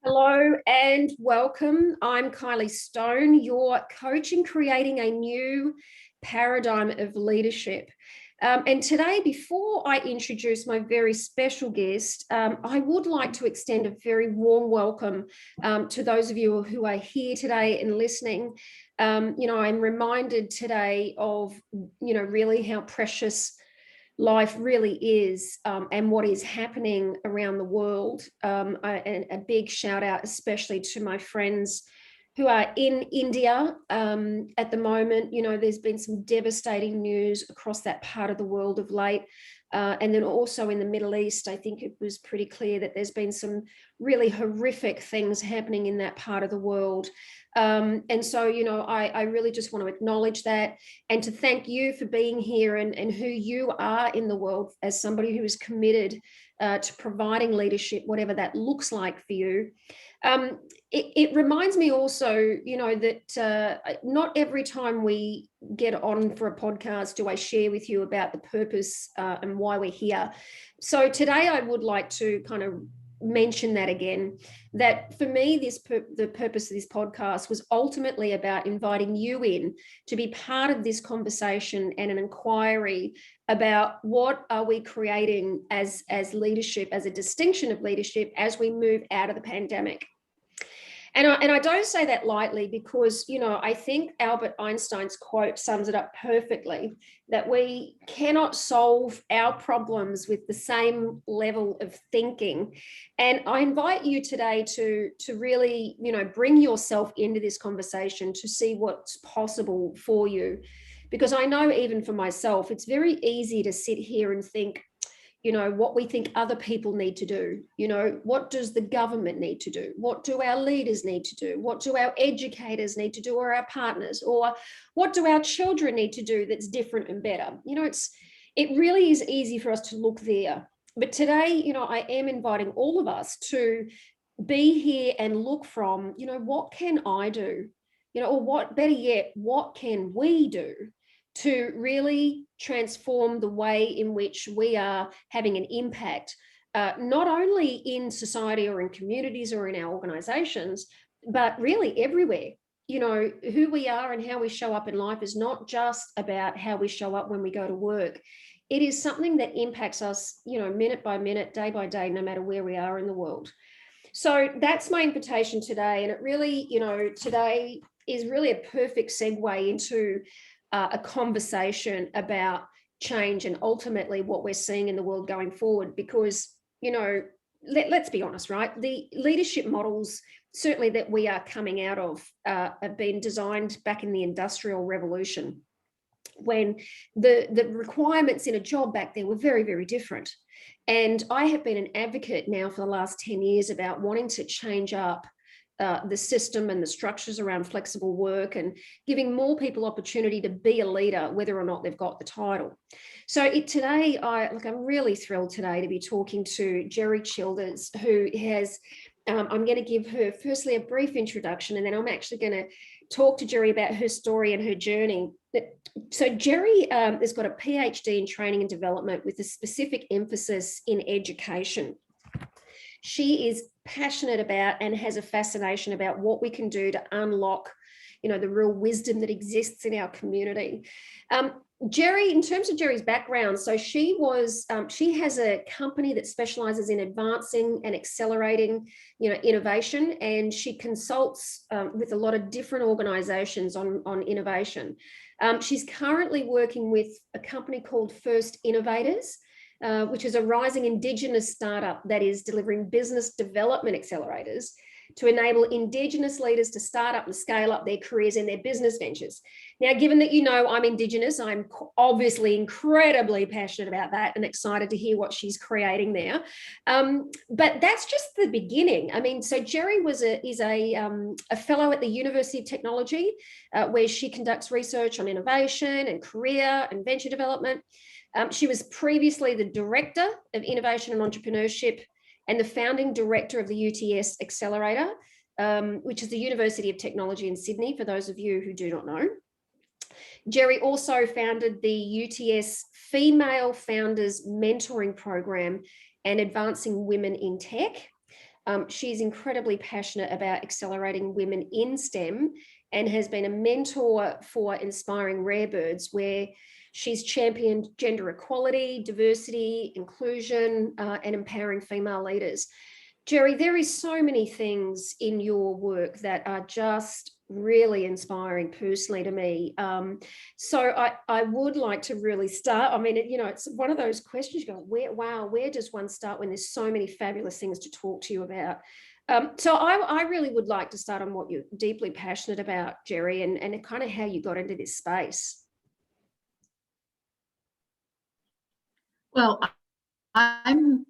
Hello and welcome. I'm Kylie Stone, your coach in creating a new paradigm of leadership. And today, before I introduce my very special guest, I would like to extend a very warm welcome to those of you who are here today and listening. I'm reminded today of, really how precious life really is, and what is happening around the world. And a big shout out especially to my friends who are in India at the moment. There's been some devastating news across that part of the world of late. And then also in the Middle East, I think it was pretty clear that there's been some really horrific things happening in that part of the world. And so, I really just want to acknowledge that and to thank you for being here and who you are in the world as somebody who is committed to providing leadership, whatever that looks like for you. It reminds me also, that not every time we get on for a podcast do I share with you about the purpose and why we're here. So today I would like to kind of mention that again, that for me, the purpose of this podcast was ultimately about inviting you in to be part of this conversation and an inquiry about what are we creating as leadership, as a distinction of leadership as we move out of the pandemic. And I don't say that lightly because, I think Albert Einstein's quote sums it up perfectly, that we cannot solve our problems with the same level of thinking. And I invite you today to really, bring yourself into this conversation to see what's possible for you. Because I know even for myself, it's very easy to sit here and think, what we think other people need to do. What does the government need to do? What do our leaders need to do? What do our educators need to do, or our partners? Or what do our children need to do that's different and better? It really is easy for us to look there. But today, I am inviting all of us to be here and look from, what can I do? Or what, better yet, what can we do to really transform the way in which we are having an impact, not only in society or in communities or in our organizations, but really everywhere. Who we are and how we show up in life is not just about how we show up when we go to work. It is something that impacts us, minute by minute, day by day, no matter where we are in the world. So that's my invitation today. And it really, today is really a perfect segue into a conversation about change and ultimately what we're seeing in the world going forward. Because, let's be honest, right? The leadership models, certainly that we are coming out of, have been designed back in the Industrial Revolution, when the requirements in a job back then were very, very different. And I have been an advocate now for the last 10 years about wanting to change up the system and the structures around flexible work and giving more people opportunity to be a leader, whether or not they've got the title. So today, I'm really thrilled today to be talking to Jeri Childers, who has, I'm going to give her firstly a brief introduction, and then I'm actually going to talk to Jeri about her story and her journey. So Jeri has got a PhD in training and development with a specific emphasis in education. She is passionate about and has a fascination about what we can do to unlock, the real wisdom that exists in our community. Jeri, in terms of Jeri's background, so she has a company that specializes in advancing and accelerating, innovation, and she consults with a lot of different organizations on innovation. She's currently working with a company called First Innovators, which is a rising Indigenous startup that is delivering business development accelerators to enable Indigenous leaders to start up and scale up their careers and their business ventures. Now, given that I'm Indigenous, I'm obviously incredibly passionate about that and excited to hear what she's creating there. But that's just the beginning. So Jeri is a fellow at the University of Technology, where she conducts research on innovation and career and venture development. She was previously the Director of Innovation and Entrepreneurship and the founding director of the UTS Techcelerator, which is the University of Technology in Sydney, for those of you who do not know. Jeri also founded the UTS Female Founders Mentoring Program and Advancing Women in Tech. She's incredibly passionate about accelerating women in STEM and has been a mentor for Inspiring Rare Birds, where she's championed gender equality, diversity, inclusion, and empowering female leaders. Jeri, there is so many things in your work that are just really inspiring personally to me. So I would like to really start. I mean, it's one of those questions you go, where does one start when there's so many fabulous things to talk to you about? So I really would like to start on what you're deeply passionate about, Jeri, and kind of how you got into this space. Well, I'm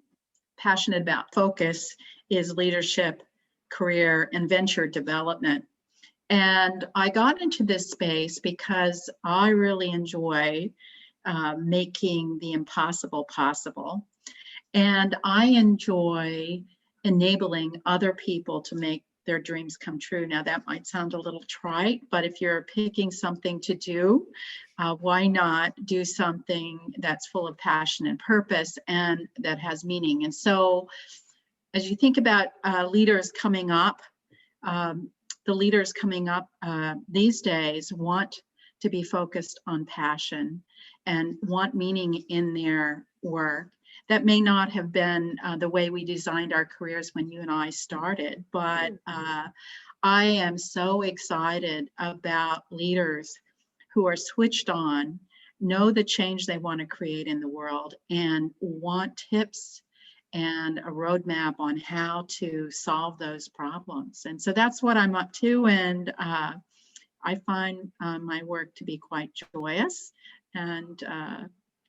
passionate about focus is leadership, career, and venture development. And I got into this space because I really enjoy making the impossible possible. And I enjoy enabling other people to make their dreams come true. Now, that might sound a little trite, but if you're picking something to do, why not do something that's full of passion and purpose and that has meaning? And so, as you think about leaders coming up, the leaders coming up these days want to be focused on passion and want meaning in their work. That may not have been the way we designed our careers when you and I started, but I am so excited about leaders who are switched on, know the change they want to create in the world, and want tips and a roadmap on how to solve those problems. And so that's what I'm up to. And I find my work to be quite joyous. And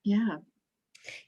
yeah.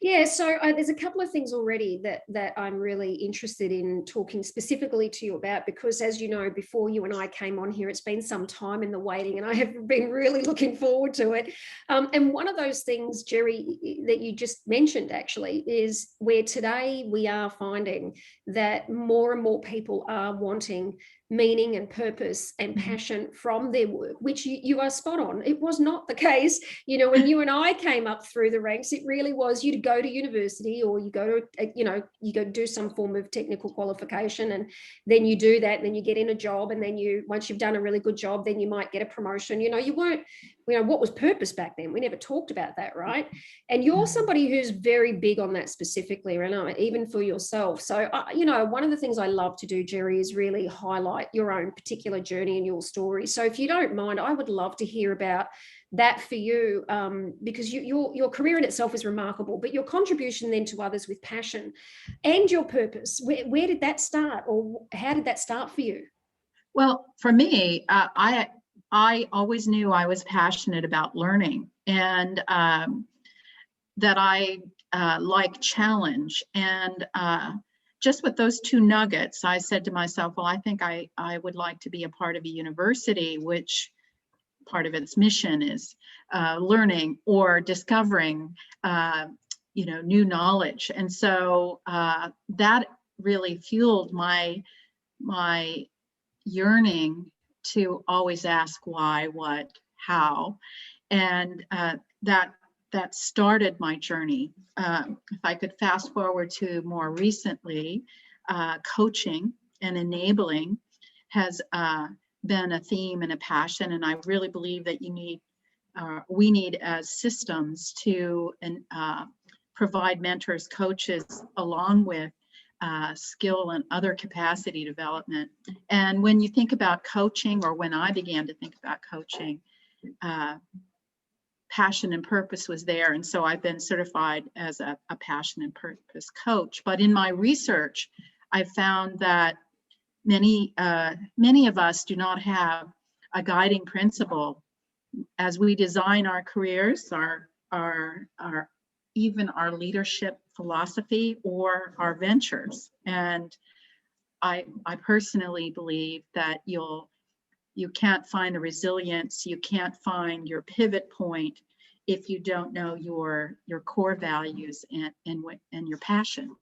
Yeah, so there's a couple of things already that I'm really interested in talking specifically to you about, because as you know, before you and I came on here, it's been some time in the waiting and I have been really looking forward to it. And one of those things, Jeri, that you just mentioned actually is where today we are finding that more and more people are wanting meaning and purpose and passion from their work, which you are spot on. It was not the case, when you and I came up through the ranks, it really was you to go to university or you go to, you go do some form of technical qualification, and then you do that, and then you get in a job, and then once you've done a really good job, then you might get a promotion. You weren't, what was purpose back then? We never talked about that, right? And you're somebody who's very big on that specifically, Renata, even for yourself. So, one of the things I love to do, Jeri, is really highlight your own particular journey and your story. So if you don't mind, I would love to hear about that for you, because your career in itself is remarkable, but your contribution then to others with passion and your purpose, where did that start, or how did that start for you? Well, for me, I always knew I was passionate about learning, and that I like challenge. And just with those two nuggets, I said to myself, well, I think I would like to be a part of a university, which part of its mission is learning or discovering, new knowledge. And so that really fueled my yearning to always ask why, what, how, and that started my journey. If I could fast forward to more recently, coaching and enabling has been a theme and a passion, and I really believe that we need as systems to provide mentors, coaches, along with skill and other capacity development. And when you think about coaching, or when I began to think about coaching, passion and purpose was there. And so I've been certified as a passion and purpose coach. But in my research, I found that many of us do not have a guiding principle as we design our careers, our even our leadership philosophy or our ventures. And I personally believe that you can't find the resilience, you can't find your pivot point if you don't know your core values and your passion.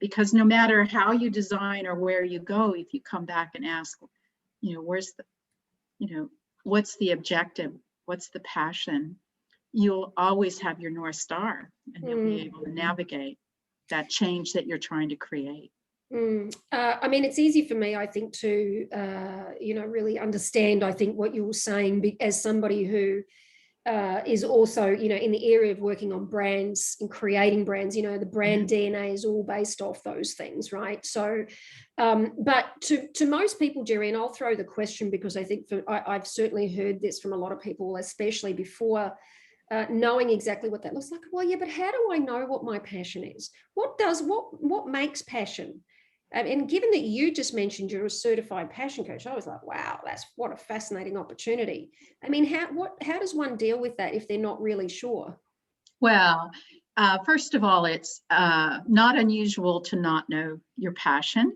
Because no matter how you design or where you go, if you come back and ask, where's the, what's the objective, what's the passion, you'll always have your North Star, and you'll be able to navigate that change that you're trying to create. I mean, it's easy for me, I think, to, really understand, I think, what you're saying as somebody who is also, in the area of working on brands and creating brands. The brand DNA is all based off those things, right? So, but to most people, Jeri, and I'll throw the question because I think I've certainly heard this from a lot of people, especially before knowing exactly what that looks like. Well, yeah, but how do I know what my passion is? What makes passion? And given that you just mentioned you're a certified passion coach, I was like, wow, what a fascinating opportunity. I mean, how does one deal with that if they're not really sure? Well, first of all, it's not unusual to not know your passion.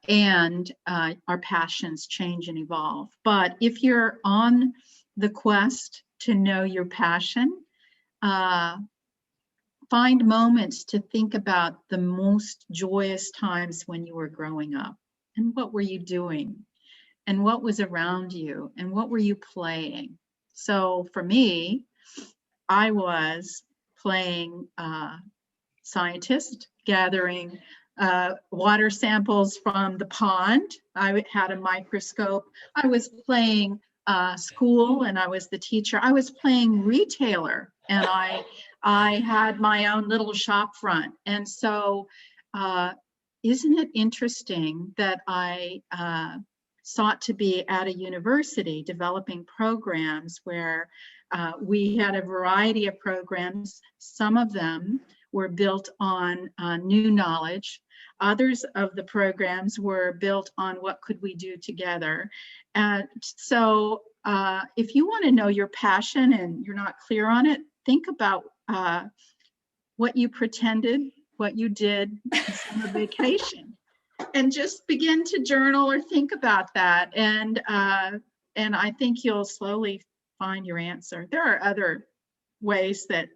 And our passions change and evolve. But if you're on the quest to know your passion, find moments to think about the most joyous times when you were growing up, and what were you doing, and what was around you, and what were you playing. So for me, I was playing scientist, gathering water samples from the pond. I had a microscope. I was playing school, and I was the teacher. I was playing retailer, and I had my own little shop front. And so isn't it interesting that I sought to be at a university developing programs where we had a variety of programs. Some of them were built on new knowledge. Others of the programs were built on what could we do together. And so if you want to know your passion and you're not clear on it, think about what you pretended, what you did on summer vacation, and just begin to journal or think about that. And I think you'll slowly find your answer. There are other ways that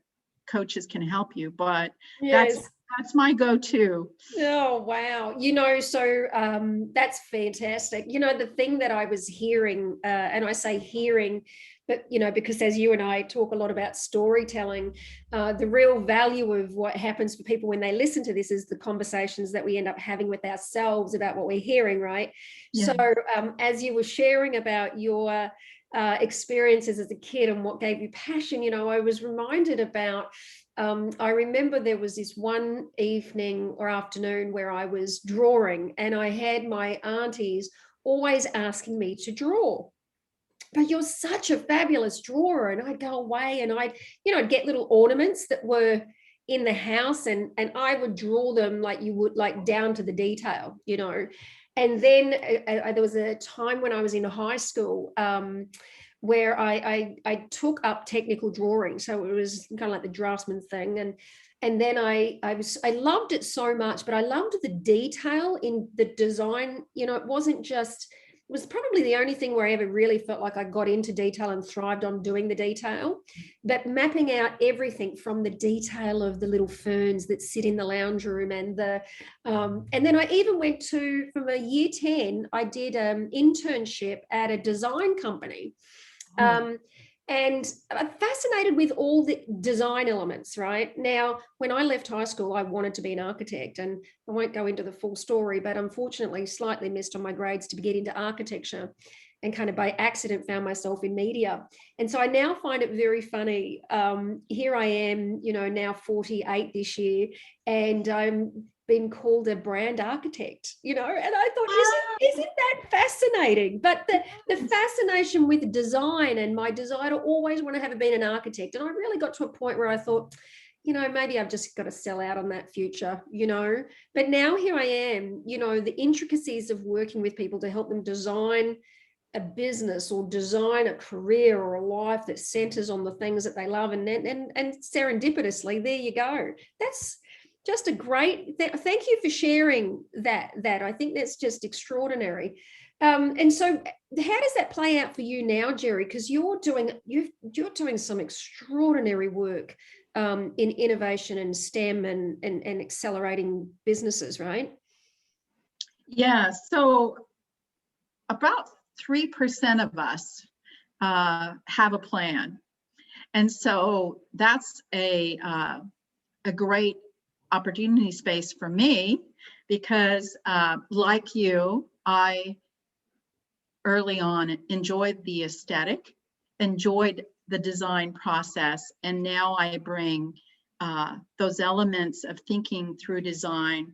coaches can help you, but Yes. that's my go-to. Oh, wow. So that's fantastic. The thing that I was hearing, and I say hearing, but, because as you and I talk a lot about storytelling, the real value of what happens for people when they listen to this is the conversations that we end up having with ourselves about what we're hearing, right? Yeah. So as you were sharing about your experiences as a kid and what gave you passion, I was reminded about I remember there was this one evening or afternoon where I was drawing, and I had my aunties always asking me to draw. But you're such a fabulous drawer. And I'd go away and I'd get little ornaments that were in the house, and I would draw them like you would, like down to the detail, And then there was a time when I was in high school where I took up technical drawing. So it was kind of like the draftsman thing. And then I loved it so much, but I loved the detail in the design. It was probably the only thing where I ever really felt like I got into detail and thrived on doing the detail. But mapping out everything from the detail of the little ferns that sit in the lounge room, and then I even went to, from a year 10, I did an internship at a design company. And I'm fascinated with all the design elements, right? Now, when I left high school, I wanted to be an architect, and I won't go into the full story, but unfortunately slightly missed on my grades to get into architecture, and kind of by accident found myself in media. And so I now find it very funny. Here I am, now 48 this year, and I'm been called a brand architect, and I thought, isn't that fascinating? But the fascination with design and my desire to always want to have been an architect. And I really got to a point where I thought, maybe I've just got to sell out on that future, But now here I am, the intricacies of working with people to help them design a business or design a career or a life that centers on the things that they love. And serendipitously, there you go. That's just a great, thank you for sharing that. I think that's just extraordinary. And so how does that play out for you now, Jeri? Because you're doing some extraordinary work in innovation and STEM and accelerating businesses, right? Yeah, so about 3% of us have a plan. And so that's a great opportunity space for me because like you, I early on enjoyed the aesthetic, enjoyed the design process, and now I bring those elements of thinking through design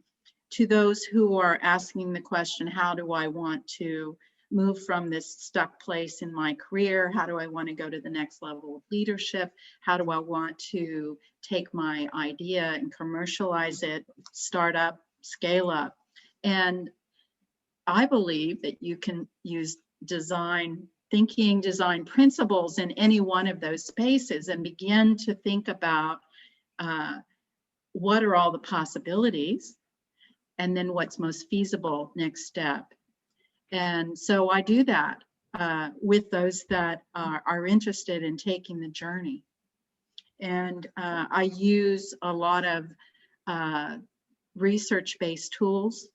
to those who are asking the question, how do I want to move from this stuck place in my career? How do I want to go to the next level of leadership? How do I want to take my idea and commercialize it, start up, scale up? And I believe that you can use design thinking, design principles in any one of those spaces and begin to think about what are all the possibilities, and then what's most feasible next step. And so I do that with those that are interested in taking the journey. And I use a lot of research-based tools.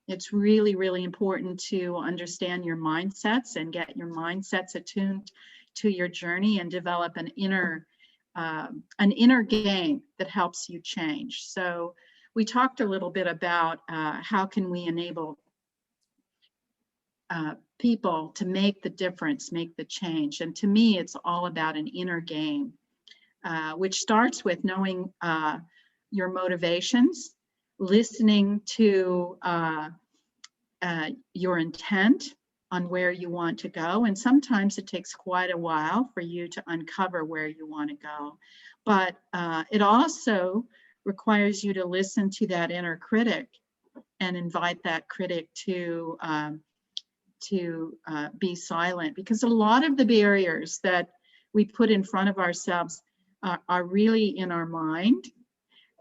It's really, really important to understand your mindsets and get your mindsets attuned to your journey and develop an inner game that helps you change. So we talked a little bit about how can we enable people to make the difference, make the change. And to me, it's all about an inner game, which starts with knowing your motivations, listening to your intent on where you want to go. And sometimes it takes quite a while for you to uncover where you want to go. But it also requires you to listen to that inner critic and invite that critic to be silent, because a lot of the barriers that we put in front of ourselves are really in our mind.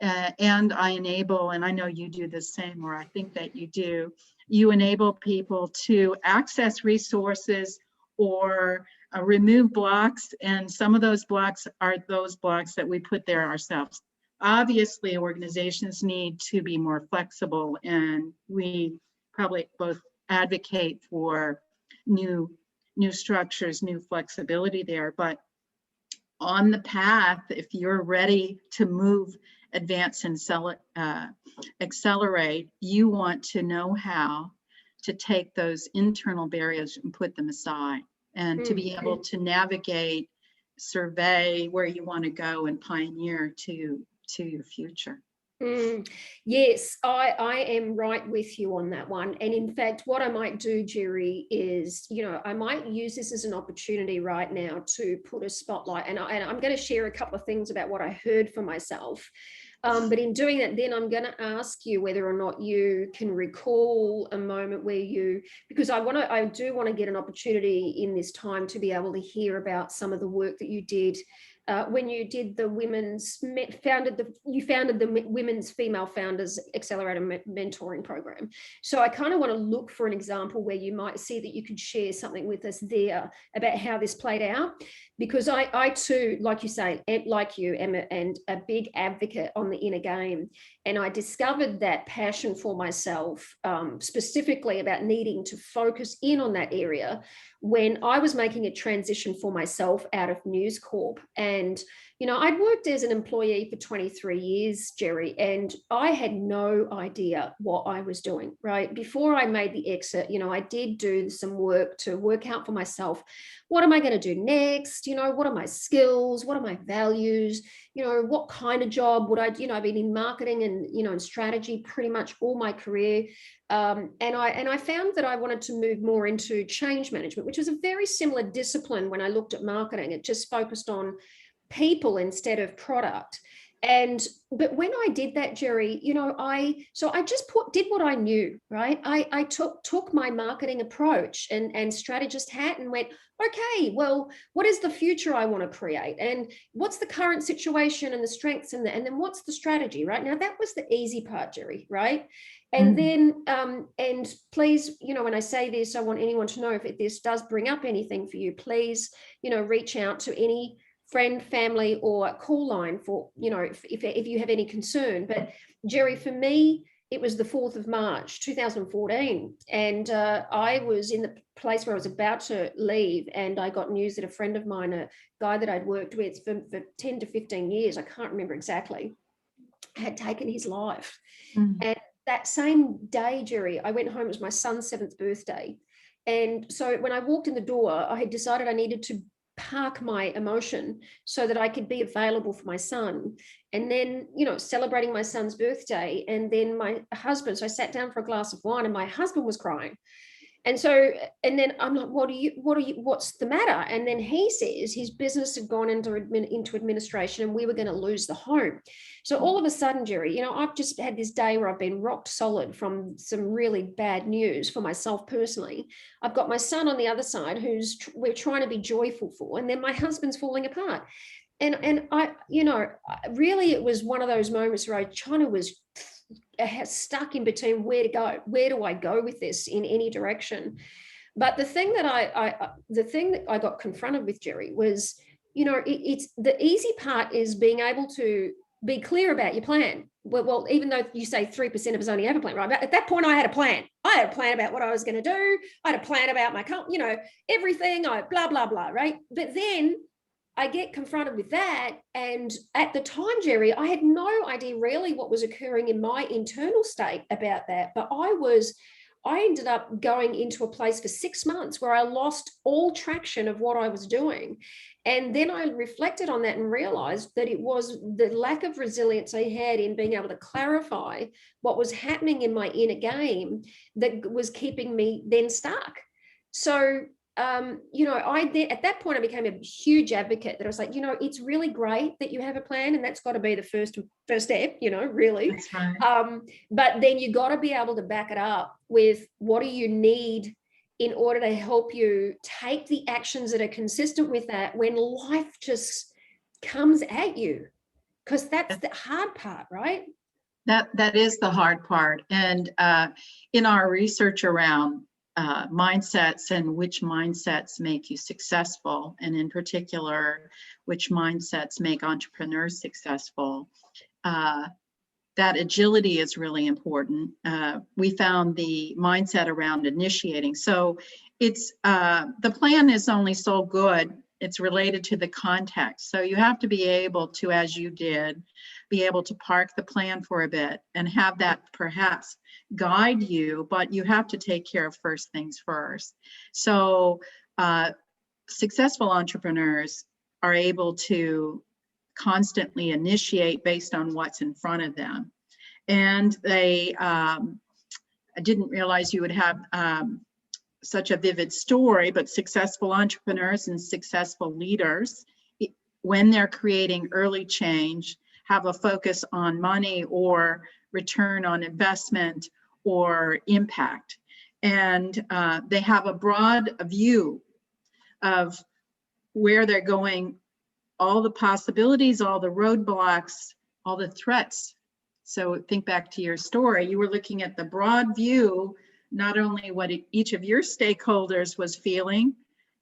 And I enable, and I know you do the same, or I think that you do, you enable people to access resources or remove blocks. And some of those blocks are those blocks that we put there ourselves. Obviously, organizations need to be more flexible, and we probably both advocate for new structures, new flexibility there. But on the path, if you're ready to move, advance, and accelerate, you want to know how to take those internal barriers and put them aside, and to be able to navigate, survey where you want to go, and pioneer to your future. Yes, I am right with you on that one. And in fact, what I might do, Jeri, is, I might use this as an opportunity right now to put a spotlight. And I'm going to share a couple of things about what I heard for myself. But in doing that, then I'm going to ask you whether or not you can recall a moment where because I do want to get an opportunity in this time to be able to hear about some of the work that you did when you did the founded the Women's Female Founders Accelerator Mentoring Program. So I kind of want to look for an example where you might see that you could share something with us there about how this played out, because I too, like you say, like you, am a big advocate on the inner game. And I discovered that passion for myself, specifically about needing to focus in on that area when I was making a transition for myself out of News Corp. And, I'd worked as an employee for 23 years, Jeri, and I had no idea what I was doing, right? Before I made the exit, I did do some work to work out for myself, what am I going to do next? What are my skills? What are my values? What kind of job would I, I've been in marketing and, and strategy pretty much all my career. And I found that I wanted to move more into change management, which was a very similar discipline when I looked at marketing. It just focused on people instead of product. But when I did that, Jeri, I just did what I knew, right? I took my marketing approach and strategist hat and went, okay, well, what is the future I want to create? And what's the current situation and the strengths and then what's the strategy, right? Now, that was the easy part, Jeri, right? And then, and please, when I say this, I want anyone to know if this does bring up anything for you, please, reach out to any friend, family, or call line for, if you have any concern. But Jeri, for me, it was the 4th of March, 2014. And I was in the place where I was about to leave, and I got news that a friend of mine, a guy that I'd worked with for 10 to 15 years, I can't remember exactly, had taken his life. And that same day, Jeri, I went home. It was my son's 7th birthday. And so when I walked in the door, I had decided I needed to park my emotion so that I could be available for my son. And then, celebrating my son's birthday, and then my husband. So I sat down for a glass of wine and my husband was crying. And then I'm like, what's the matter? And then he says his business had gone into administration and we were going to lose the home. So all of a sudden, Jeri, I've just had this day where I've been rocked solid from some really bad news for myself personally. I've got my son on the other side we're trying to be joyful for, and then my husband's falling apart. And I, really it was one of those moments where I kind of was stuck in between where to go. Where do I go with this in any direction? But the thing that I got confronted with, Jeri, was, it's the easy part is being able to be clear about your plan. Well, even though you say 3% of us only have a plan, right? But at that point, I had a plan. I had a plan about what I was going to do. I had a plan about my, everything. Blah, blah, blah, right? But then I get confronted with that. And at the time, Jeri, I had no idea really what was occurring in my internal state about that. But I ended up going into a place for 6 months where I lost all traction of what I was doing. And then I reflected on that and realized that it was the lack of resilience I had in being able to clarify what was happening in my inner game that was keeping me then stuck. So at that point, I became a huge advocate that I was like, it's really great that you have a plan, and that's got to be the first step, really. That's right. But then you got to be able to back it up with what do you need in order to help you take the actions that are consistent with that when life just comes at you, because that's the hard part, right? That is the hard part. And in our research around mindsets and which mindsets make you successful, and in particular, which mindsets make entrepreneurs successful, that agility is really important. We found the mindset around initiating. So it's the plan is only so good. It's related to the context. So you have to be able to, as you did, be able to park the plan for a bit and have that perhaps guide you, but you have to take care of first things first. So successful entrepreneurs are able to constantly initiate based on what's in front of them. And I didn't realize you would have such a vivid story, but successful entrepreneurs and successful leaders, when they're creating early change, have a focus on money or return on investment or impact. And they have a broad view of where they're going, all the possibilities, all the roadblocks, all the threats. So think back to your story. You were looking at the broad view, not only what each of your stakeholders was feeling,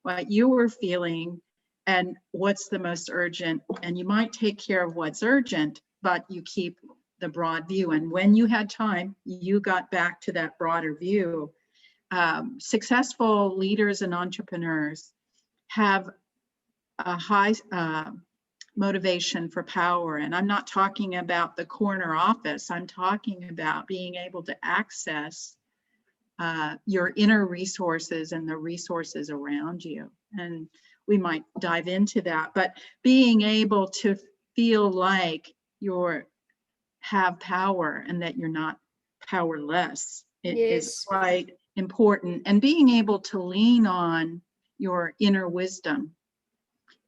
what you were feeling, and what's the most urgent. And you might take care of what's urgent, but you keep the broad view. And when you had time, you got back to that broader view. Successful leaders and entrepreneurs have a high motivation for power. And I'm not talking about the corner office. I'm talking about being able to access your inner resources and the resources around you. And we might dive into that, but being able to feel like you have power and that you're not powerless is quite important. And being able to lean on your inner wisdom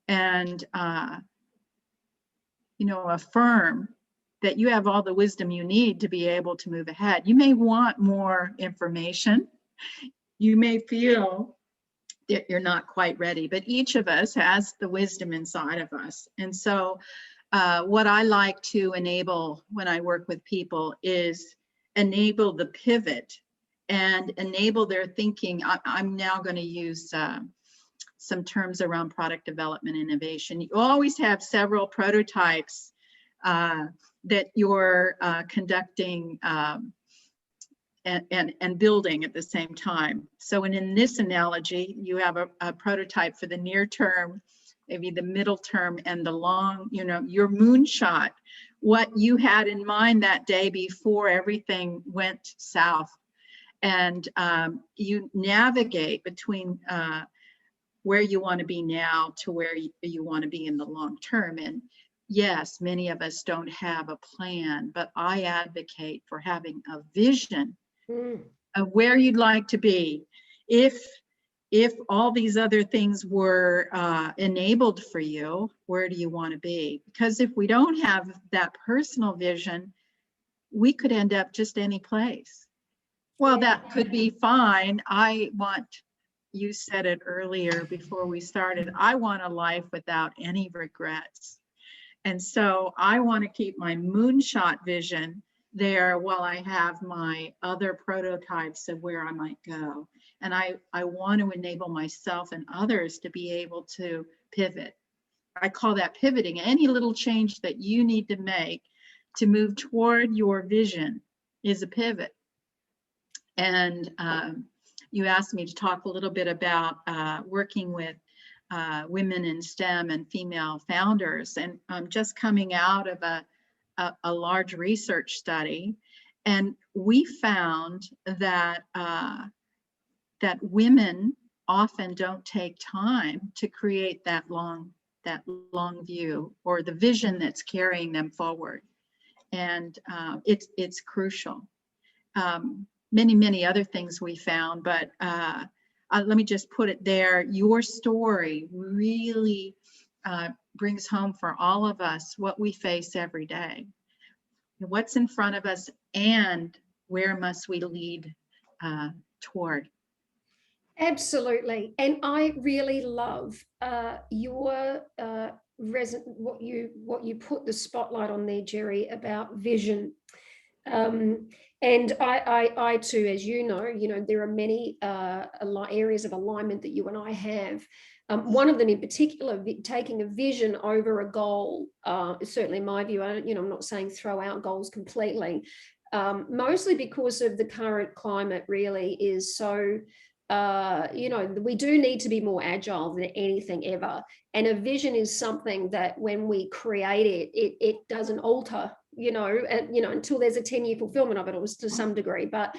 and affirm that you have all the wisdom you need to be able to move ahead. You may want more information. You may feel that you're not quite ready, but each of us has the wisdom inside of us. And so what I like to enable when I work with people is enable the pivot and enable their thinking. I'm now going to use some terms around product development innovation. You always have several prototypes that you're conducting and building at the same time. So in this analogy, you have a prototype for the near term, maybe the middle term, and the long, your moonshot what you had in mind that day before everything went south. And you navigate between where you want to be now to where you want to be in the long term. And yes, many of us don't have a plan, but I advocate for having a vision of where you'd like to be. If all these other things were enabled for you, where do you want to be? Because if we don't have that personal vision, we could end up just any place. Well, that could be fine. You said it earlier before we started, I want a life without any regrets. And so I want to keep my moonshot vision there while I have my other prototypes of where I might go. And I want to enable myself and others to be able to pivot. I call that pivoting. Any little change that you need to make to move toward your vision is a pivot. And you asked me to talk a little bit about working with women in STEM and female founders. And I'm just coming out of a large research study, and we found that that women often don't take time to create that long view or the vision that's carrying them forward. And it's crucial. Many other things we found, but let me just put it there. Your story really brings home for all of us what we face every day, what's in front of us, and where must we lead toward. Absolutely. And I really love your what you put the spotlight on there, Jeri, about vision. And I too, as you know, there are many areas of alignment that you and I have. One of them in particular, taking a vision over a goal, certainly in my view. I'm not saying throw out goals completely, mostly because of the current climate really is so, we do need to be more agile than anything ever. And a vision is something that when we create it doesn't alter, until there's a 10-year fulfillment of it, or to some degree. But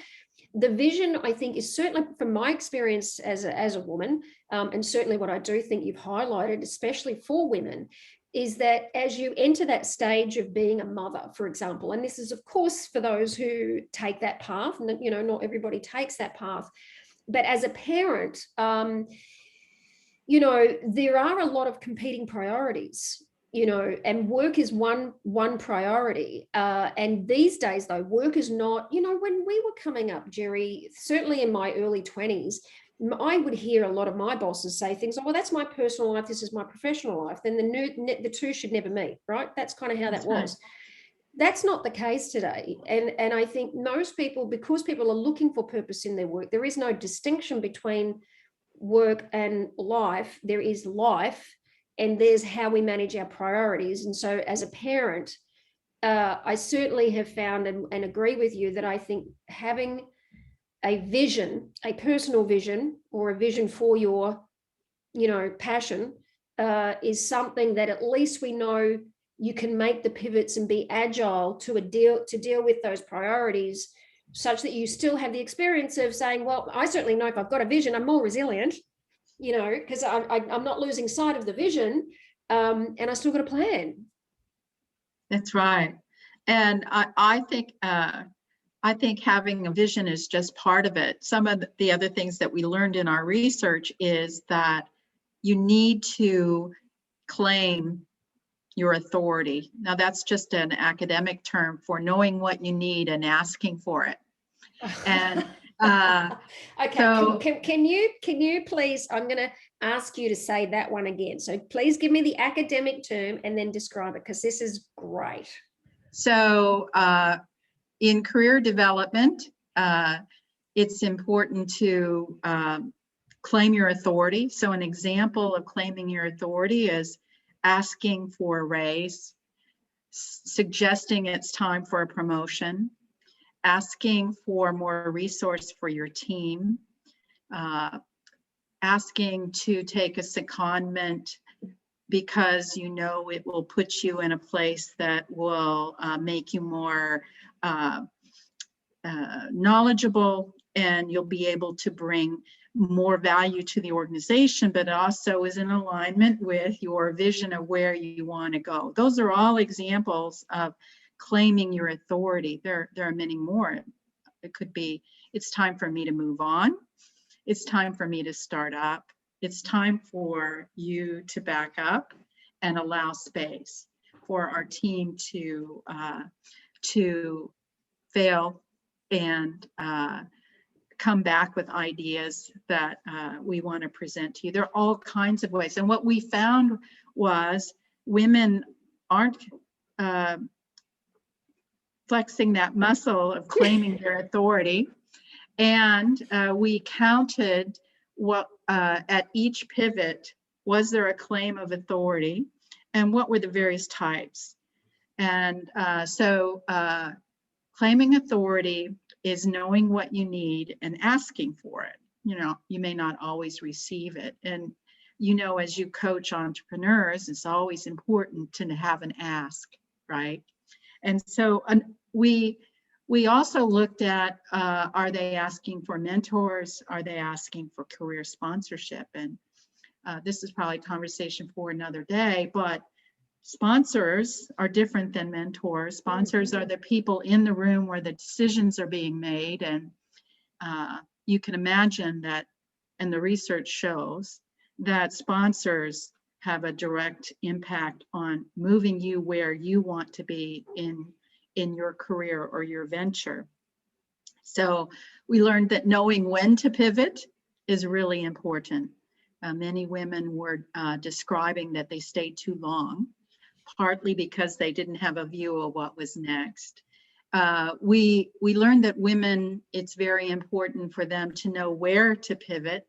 the vision, I think, is certainly from my experience as a woman, and certainly what I do think you've highlighted, especially for women, is that as you enter that stage of being a mother, for example, and this is, of course, for those who take that path, and not everybody takes that path, but as a parent, there are a lot of competing priorities, and work is one priority. And these days, though, work is not, when we were coming up, Jeri, certainly in my early 20s, I would hear a lot of my bosses say things like, well, that's my personal life, this is my professional life. Then the two should never meet, right? That's kind of how that was. That's not the case today. And I think most people, because people are looking for purpose in their work, there is no distinction between work and life. There is life, and there's how we manage our priorities. And so as a parent, I certainly have found and agree with you that I think having a vision, a personal vision, or a vision for your, passion, is something that at least we know you can make the pivots and be agile to deal with those priorities, such that you still have the experience of saying, well, I certainly know if I've got a vision, I'm more resilient, because I'm not losing sight of the vision, and I still got a plan. That's right. And I think having a vision is just part of it. Some of the other things that we learned in our research is that you need to claim your authority. Now, that's just an academic term for knowing what you need and asking for it. And okay, so, can you please, I'm going to ask you to say that one again. So please give me the academic term and then describe it, because this is great. So in career development, it's important to claim your authority. So an example of claiming your authority is asking for a raise, suggesting it's time for a promotion, asking for more resource for your team, asking to take a secondment because you know it will put you in a place that will make you more knowledgeable, and you'll be able to bring more value to the organization, but also is in alignment with your vision of where you want to go. Those are all examples of claiming your authority. There are many more. It could be, it's time for me to move on. It's time for me to start up. It's time for you to back up and allow space for our team to fail and come back with ideas that we want to present to you. There are all kinds of ways. And what we found was women aren't flexing that muscle of claiming their authority. And we counted what at each pivot, was there a claim of authority, and what were the various types. And so claiming authority is knowing what you need and asking for it. You know, you may not always receive it. And, you know, as you coach entrepreneurs, it's always important to have an ask, right? And so we also looked at, are they asking for mentors? Are they asking for career sponsorship? And this is probably a conversation for another day, but sponsors are different than mentors. Sponsors are the people in the room where the decisions are being made. And you can imagine that, and the research shows that sponsors have a direct impact on moving you where you want to be in your career or your venture. So we learned that knowing when to pivot is really important. Many women were describing that they stayed too long, partly because they didn't have a view of what was next. We learned that women, it's very important for them to know where to pivot.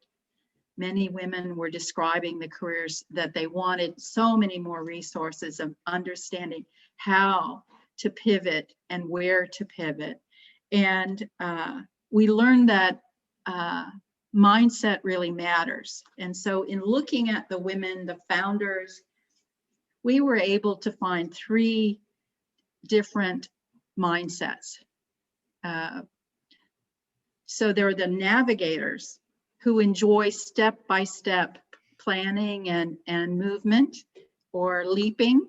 Many women were describing the careers that they wanted so many more resources of understanding how to pivot and where to pivot. And we learned that mindset really matters. And so in looking at the women, the founders, we were able to find 3 different mindsets. So there are the navigators who enjoy step-by-step planning and movement or leaping.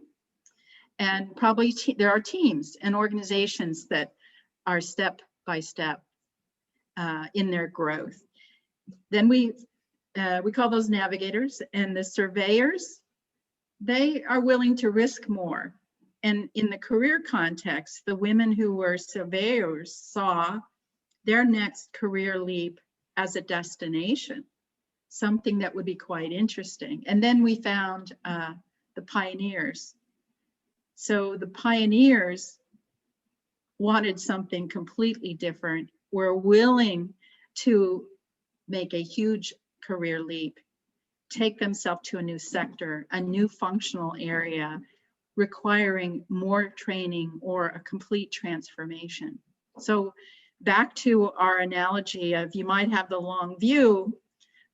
And probably there are teams and organizations that are step-by-step in their growth. Then we call those navigators. And the surveyors, they are willing to risk more. And in the career context, the women who were surveyors saw their next career leap as a destination, something that would be quite interesting. And then we found the pioneers. So the pioneers wanted something completely different, were willing to make a huge career leap, take themselves to a new sector, a new functional area, requiring more training or a complete transformation. So back to our analogy of you might have the long view,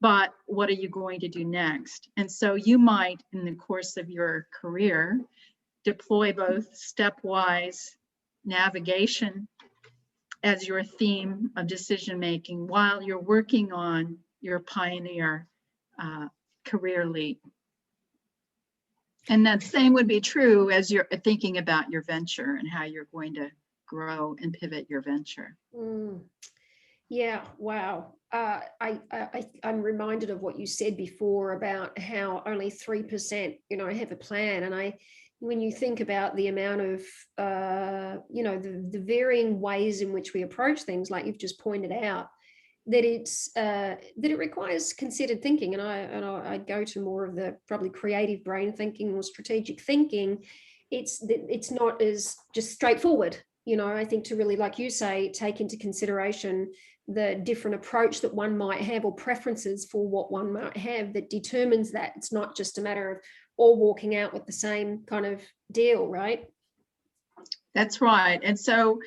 but what are you going to do next? And so you might, in the course of your career, deploy both stepwise navigation as your theme of decision making while you're working on your pioneer career leap. And that same would be true as you're thinking about your venture and how you're going to grow and pivot your venture. Yeah, wow. I'm reminded of what you said before about how only 3%, have a plan. And when you think about the amount of, the varying ways in which we approach things, like you've just pointed out, that it requires considered thinking. And I go to more of the probably creative brain thinking or strategic thinking. It's not as just straightforward. I think to really, like you say, take into consideration the different approach that one might have or preferences for what one might have that determines that it's not just a matter of all walking out with the same kind of deal, right? That's right. And so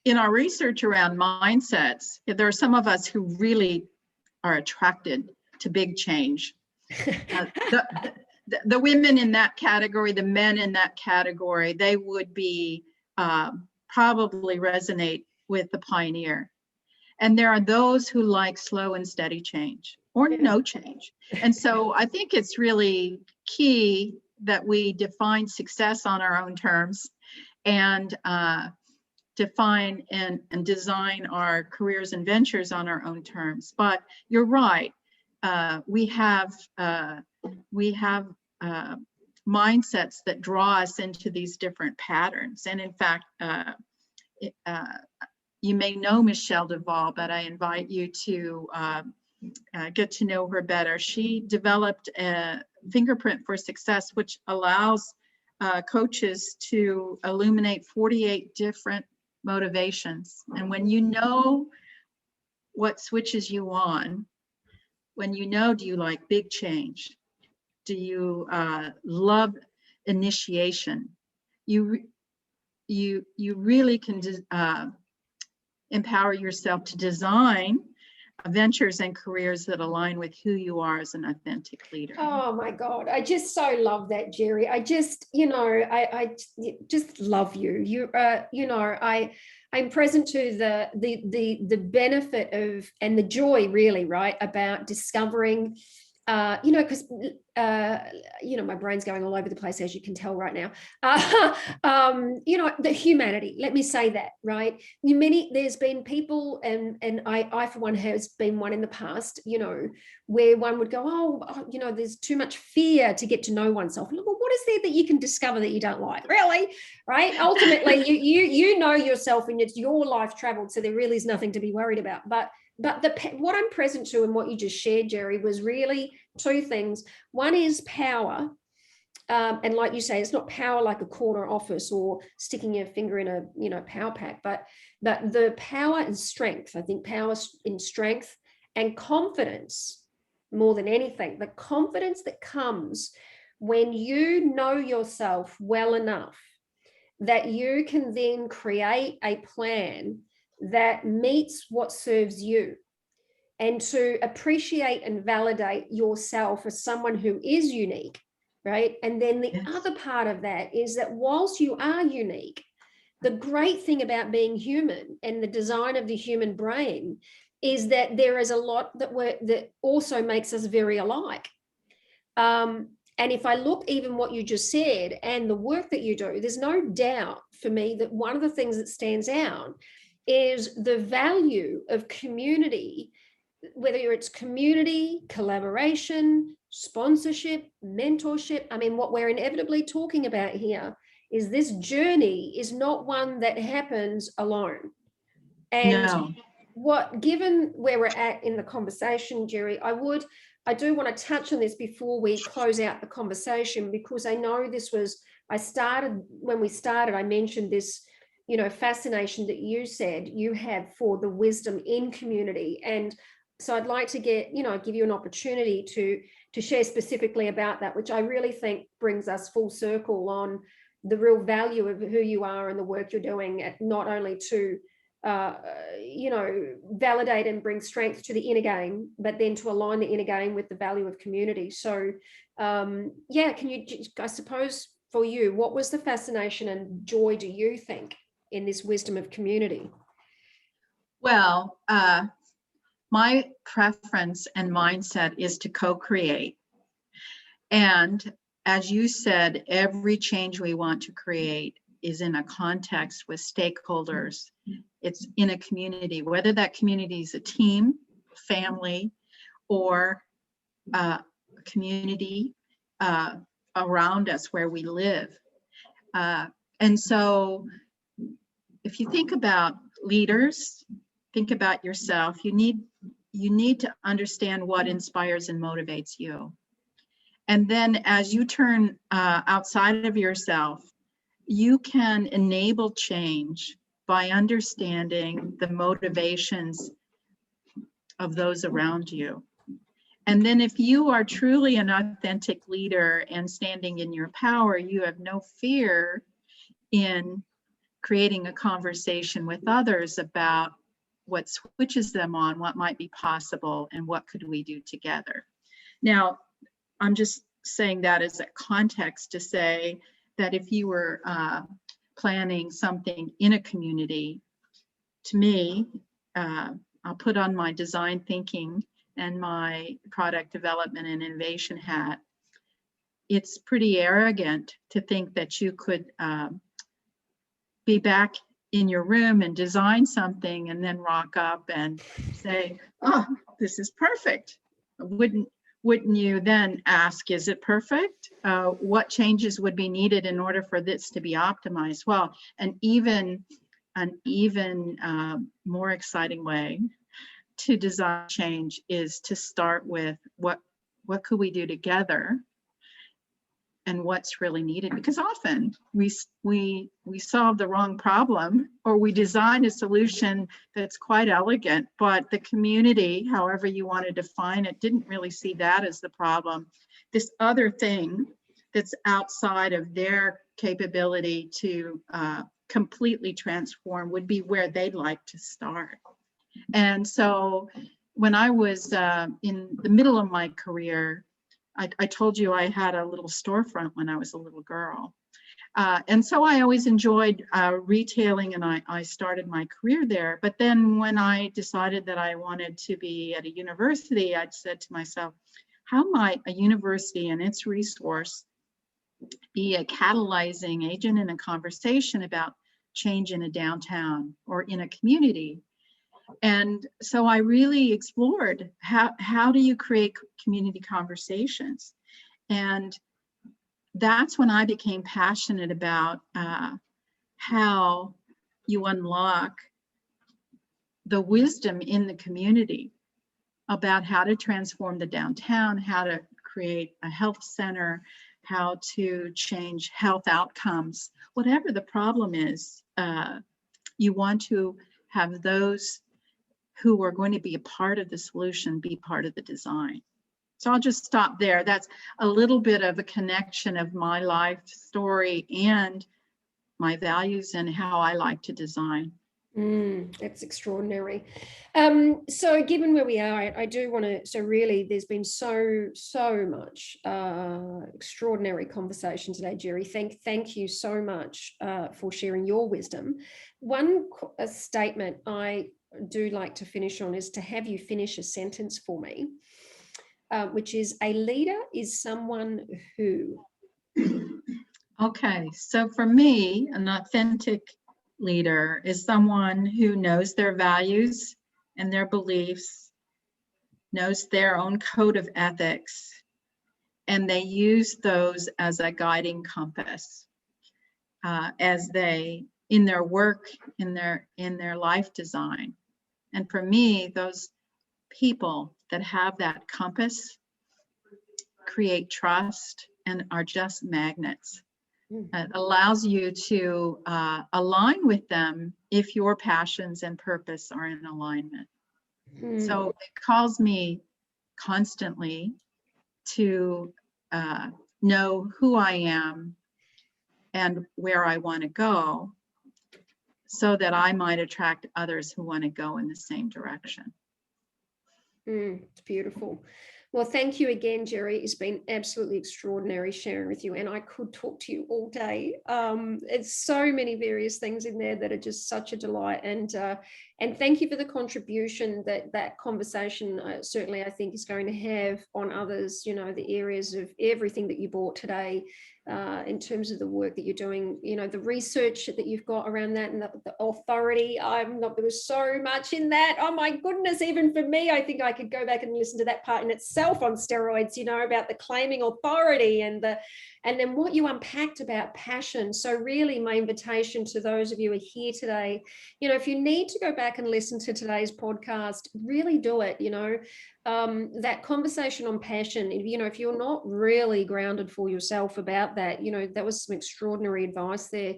in our research around mindsets, there are some of us who really are attracted to big change. The women in that category, the men in that category, they would be probably resonate with the pioneer. And there are those who like slow and steady change or no change. And so I think it's really key that we define success on our own terms and define and design our careers and ventures on our own terms. But you're right. We have mindsets that draw us into these different patterns. And in fact, you may know Michelle Duvall, but I invite you to get to know her better. She developed a fingerprint for success, which allows coaches to illuminate 48 different motivations. And when you know what switches you on, when you know, do you like big change? Do you love initiation? You really can empower yourself to design ventures and careers that align with who you are as an authentic leader. Oh my God, I just so love that, Jeri. I just, I just love you. I'm present to the benefit of and the joy, really, right, about discovering. Because my brain's going all over the place, as you can tell right now. The humanity. Let me say that, right? There's been people, and I for one has been one in the past. Where one would go, there's too much fear to get to know oneself. Well, what is there that you can discover that you don't like? Really, right? Ultimately, you know yourself, and it's your life traveled, so there really is nothing to be worried about. But what I'm present to and what you just shared, Jeri, was really two things. One is power. And like you say, it's not power like a corner office or sticking your finger in a power pack, but the power and strength. I think power in strength and confidence more than anything. The confidence that comes when you know yourself well enough that you can then create a plan that meets what serves you, and to appreciate and validate yourself as someone who is unique, right? And then the other part of that is that whilst you are unique, the great thing about being human and the design of the human brain is that there is a lot that also makes us very alike. And if I look even what you just said and the work that you do, there's no doubt for me that one of the things that stands out is the value of community, whether it's community, collaboration, sponsorship, mentorship. I mean, what we're inevitably talking about here is this journey is not one that happens alone. And given where we're at in the conversation, Jeri, I do want to touch on this before we close out the conversation, because I know when we started, I mentioned this, fascination that you said you have for the wisdom in community. And so I'd like to give you an opportunity to share specifically about that, which I really think brings us full circle on the real value of who you are and the work you're doing, not only to validate and bring strength to the inner game, but then to align the inner game with the value of community. So can you, I suppose for you, what was the fascination and joy, do you think, in this wisdom of community? Well, my preference and mindset is to co-create. And as you said, every change we want to create is in a context with stakeholders. It's in a community, whether that community is a team, family, or a community around us where we live. And so if you think about leaders, think about yourself, you need to understand what inspires and motivates you. And then as you turn outside of yourself, you can enable change by understanding the motivations of those around you. And then if you are truly an authentic leader and standing in your power, you have no fear in creating a conversation with others about what switches them on, what might be possible, and what could we do together. Now, I'm just saying that as a context to say that if you were planning something in a community, to me, I'll put on my design thinking and my product development and innovation hat. It's pretty arrogant to think that you could be back in your room and design something and then rock up and say, oh, this is perfect. Wouldn't you then ask, is it perfect? What changes would be needed in order for this to be optimized? Well, an even more exciting way to design change is to start with what could we do together and what's really needed, because often we solve the wrong problem, or we design a solution that's quite elegant, but the community, however you want to define it, didn't really see that as the problem. This other thing that's outside of their capability to completely transform would be where they'd like to start. And so when I was in the middle of my career, I told you I had a little storefront when I was a little girl. And so I always enjoyed retailing, and I started my career there. But then when I decided that I wanted to be at a university, I said to myself, how might a university and its resource be a catalyzing agent in a conversation about change in a downtown or in a community? And so I really explored how do you create community conversations? And that's when I became passionate about how you unlock the wisdom in the community about how to transform the downtown, how to create a health center, how to change health outcomes. Whatever the problem is, you want to have those who are going to be a part of the solution be part of the design. So I'll just stop there. That's a little bit of a connection of my life story and my values and how I like to design. That's extraordinary. So given where we are, I do want to, so really there's been so much extraordinary conversation today, Jeri. Thank you so much for sharing your wisdom. One statement I do like to finish on is to have you finish a sentence for me, which is, a leader is someone who. Okay, so for me, an authentic leader is someone who knows their values and their beliefs, knows their own code of ethics, and they use those as a guiding compass as they, in their work, in their life design. And for me, those people that have that compass create trust and are just magnets. It allows you to align with them if your passions and purpose are in alignment. So it calls me constantly to know who I am and where I want to go, so that I might attract others who want to go in the same direction. It's beautiful. Well, thank you again, Jeri. It's been absolutely extraordinary sharing with you, and I could talk to you all day. It's so many various things in there that are just such a delight, and thank you for the contribution that conversation certainly I think is going to have on others. You know, the areas of everything that you brought today, in terms of the work that you're doing, you know, the research that you've got around that, and the authority. There was so much in that. Oh my goodness, even for me, I think I could go back and listen to that part in itself on steroids, you know, about the claiming authority and then what you unpacked about passion. So really my invitation to those of you who are here today, you know, if you need to go back and listen to today's podcast, really do it. You know, that conversation on passion, you know, if you're not really grounded for yourself about that, you know, that was some extraordinary advice there.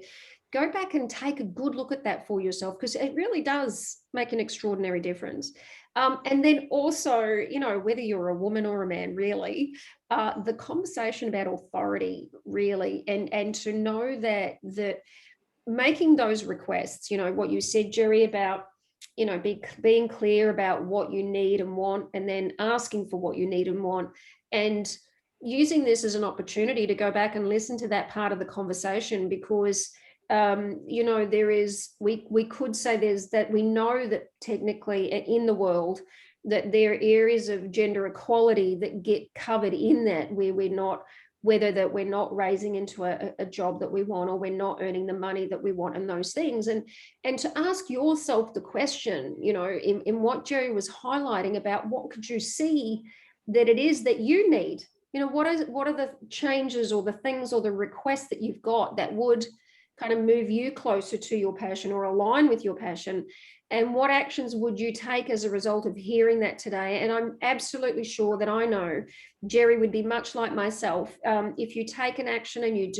Go back and take a good look at that for yourself, because it really does make an extraordinary difference. And then also, you know, whether you're a woman or a man, really, the conversation about authority, really, and to know that making those requests, you know, what you said, Jeri, about, you know, being clear about what you need and want, and then asking for what you need and want, and using this as an opportunity to go back and listen to that part of the conversation, because you know, there is, we could say there's that, we know that technically in the world that there are areas of gender equality that get covered in that, where we're not, whether that we're not raising into a job that we want, or we're not earning the money that we want, and those things. And to ask yourself the question, you know, in what Jeri was highlighting about, what could you see that it is that you need? You know, what are the changes or the things or the requests that you've got that would kind of move you closer to your passion or align with your passion? And what actions would you take as a result of hearing that today? And I'm absolutely sure that I know Jeri would be much like myself. If you take an action and you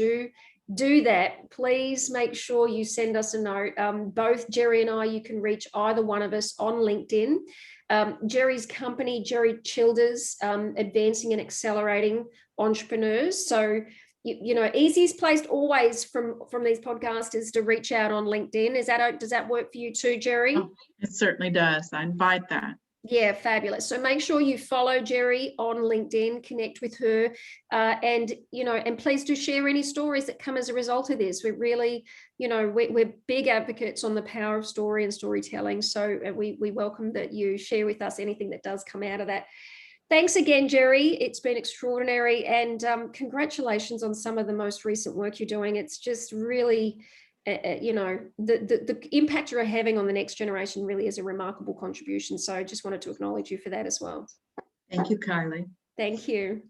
do that, please make sure you send us a note. Both Jeri and I, you can reach either one of us on LinkedIn. Jeri's company, Jeri Childers, advancing and accelerating entrepreneurs. So, you know, easiest place always from these podcasts is to reach out on LinkedIn. Does that work for you too, Jeri? Oh, it certainly does. I invite that. Yeah, fabulous. So make sure you follow Jeri on LinkedIn, connect with her, and, you know, and please do share any stories that come as a result of this. We're really, you know, we're big advocates on the power of story and storytelling. So we welcome that you share with us anything that does come out of that. Thanks again, Jeri. It's been extraordinary, and congratulations on some of the most recent work you're doing. It's just really, you know, the impact you're having on the next generation really is a remarkable contribution. So I just wanted to acknowledge you for that as well. Thank you, Kylie. Thank you.